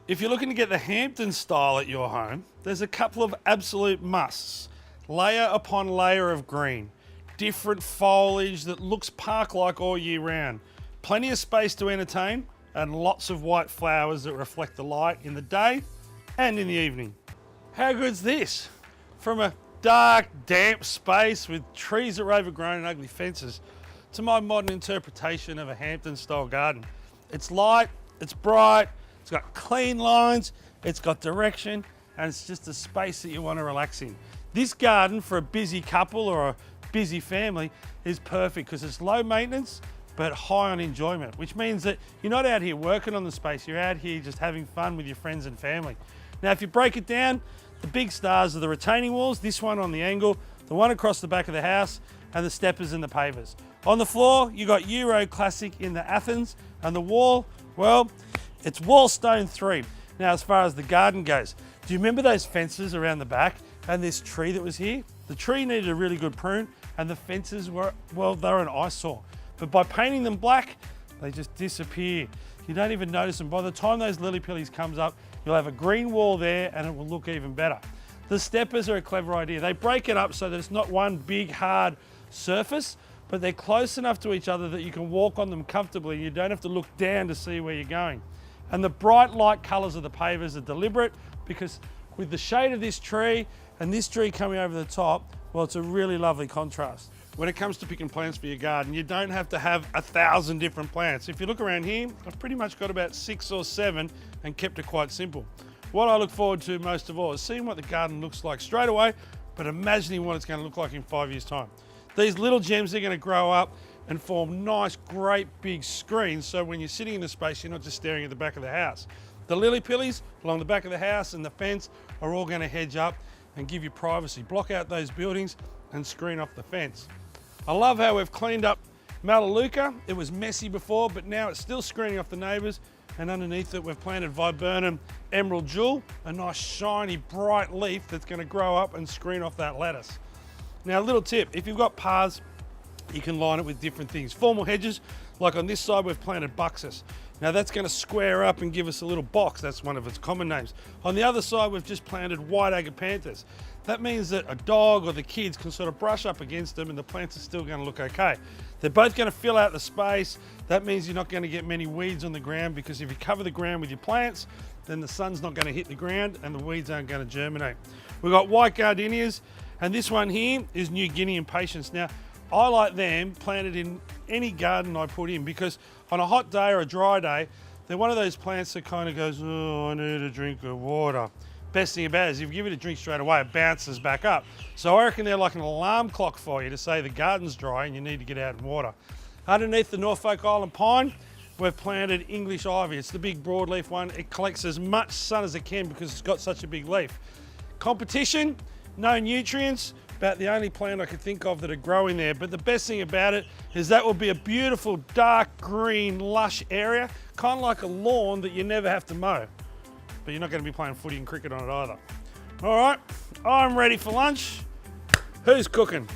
If you're looking to get the Hamptons style at your home, there's a couple of absolute musts. Layer upon layer of green, different foliage that looks park-like all year round, plenty of space to entertain, and lots of white flowers that reflect the light in the day and in the evening. How good's this? From a dark, damp space with trees that are overgrown and ugly fences to my modern interpretation of a Hampton style garden. It's light, it's bright, it's got clean lines, it's got direction, and it's just a space that you want to relax in. This garden for a busy couple or a busy family is perfect because it's low maintenance but high on enjoyment, which means that you're not out here working on the space, you're out here just having fun with your friends and family. Now if you break it down, the big stars are the retaining walls, this one on the angle, the one across the back of the house, and the steppers and the pavers. On the floor, you got Euro Classic in the Athens, and the wall, well, it's wall stone 3. Now as far as the garden goes, do you remember those fences around the back and this tree that was here? The tree needed a really good prune and the fences were, well, they're an eyesore. But by painting them black, they just disappear. You don't even notice them. By the time those lily pillies comes up, you'll have a green wall there and it will look even better. The steppers are a clever idea. They break it up so that it's not one big hard surface, but they're close enough to each other that you can walk on them comfortably. You don't have to look down to see where you're going. And the bright light colours of the pavers are deliberate because with the shade of this tree and this tree coming over the top, well, it's a really lovely contrast. When it comes to picking plants for your garden, you don't have to have 1,000 different plants. If you look around here, I've pretty much got about 6 or 7 and kept it quite simple. What I look forward to most of all is seeing what the garden looks like straight away, but imagining what it's going to look like in 5 years' time. These little gems are going to grow up and form nice, great big screens, so when you're sitting in the space, you're not just staring at the back of the house. The lily pillies along the back of the house and the fence are all going to hedge up and give you privacy. Block out those buildings and screen off the fence. I love how we've cleaned up Melaleuca. It was messy before, but now it's still screening off the neighbours, and underneath it we've planted Viburnum Emerald Jewel, a nice shiny bright leaf that's going to grow up and screen off that lettuce. Now a little tip, if you've got paths, you can line it with different things. Formal hedges, like on this side we've planted Buxus. Now that's going to square up and give us a little box, that's one of its common names. On the other side we've just planted white agapanthus. That means that a dog or the kids can sort of brush up against them and the plants are still going to look okay. They're both going to fill out the space. That means you're not going to get many weeds on the ground because if you cover the ground with your plants, then the sun's not going to hit the ground and the weeds aren't going to germinate. We've got white gardenias, and this one here is New Guinea impatiens. Now, I like them planted in any garden I put in because on a hot day or a dry day, they're one of those plants that kind of goes, oh, I need a drink of water. Best thing about it is if you give it a drink straight away, it bounces back up. So I reckon they're like an alarm clock for you to say the garden's dry and you need to get out and water. Underneath the Norfolk Island pine, we've planted English ivy. It's the big broadleaf one. It collects as much sun as it can because it's got such a big leaf. Competition, no nutrients, about the only plant I could think of that are growing there. But the best thing about it is that will be a beautiful dark green lush area, kind of like a lawn that you never have to mow. But you're not going to be playing footy and cricket on it either. All right, I'm ready for lunch. Who's cooking?